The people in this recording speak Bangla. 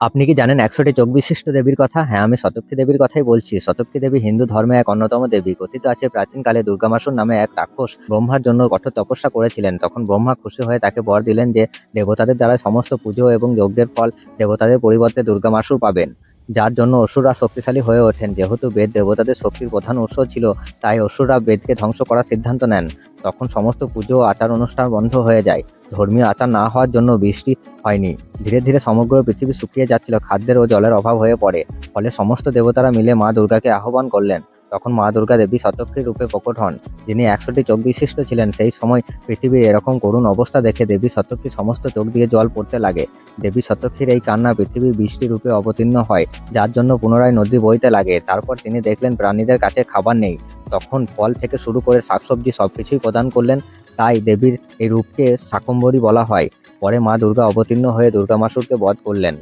আপনি কি জানেন ১০০টি চোখ বিশিষ্ট দেবীর কথা? হ্যাঁ, আমি শতক্নী দেবীর কথাই বলছি। শতক্নী দেবী হিন্দু ধর্মে এক অন্যতম দেবী। কথিত আছে প্রাচীনকালে দুর্গামাসুর নামে এক রাক্ষস ব্রহ্মার জন্য কঠোর তপস্যা করেছিলেন। তখন ব্রহ্মা খুশি হয়ে তাকে বর দিলেন যে দেবতাদের দ্বারা সমস্ত পুজো এবং যজ্ঞের ফল দেবতাদের পরিবর্তে দুর্গামাসুর পাবেন। যার জন্য অসুররা শক্তিশালী হয়ে ওঠেন। যেহেতু বেদ দেবতাদের শক্তির প্রধান উৎস ছিল, তাই অসুররা বেদকে ধ্বংস করার সিদ্ধান্ত নেন। তখন সমস্ত পুজো ও আচার অনুষ্ঠান বন্ধ হয়ে যায়। ধর্মীয় আচার না হওয়ার জন্য বৃষ্টি হয়নি। ধীরে ধীরে সমগ্র পৃথিবী শুকিয়ে যাচ্ছিল, খাদ্যের ও জলের অভাব হয়ে পড়ে। ফলে সমস্ত দেবতারা মিলে মা দুর্গাকে আহ্বান করলেন। তখন মা দুর্গা দেবী শতক্রী রূপে প্রকট হন, যিনি ১০০টি চোখ বিশিষ্ট ছিলেন। সেই সময় পৃথিবীর এরকম করুণ অবস্থা দেখে দেবী শতক্রী সমস্ত চোখ দিয়ে জল পড়তে লাগে। দেবী শতক্রীর এই কান্না পৃথিবী বৃষ্টি রূপে অবতীর্ণ হয়, যার জন্য পুনরায় নদী বইতে লাগে। তারপর তিনি দেখলেন প্রাণীদের কাছে খাবার নেই। তখন ফল থেকে শুরু করে শাকসবজি সবকিছুই প্রদান করলেন। তাই দেবীর এই রূপকে শাকম্ভরী বলা হয়। পরে মা দুর্গা অবতীর্ণ হয়ে দুর্গামাসুরকে বধ করলেন।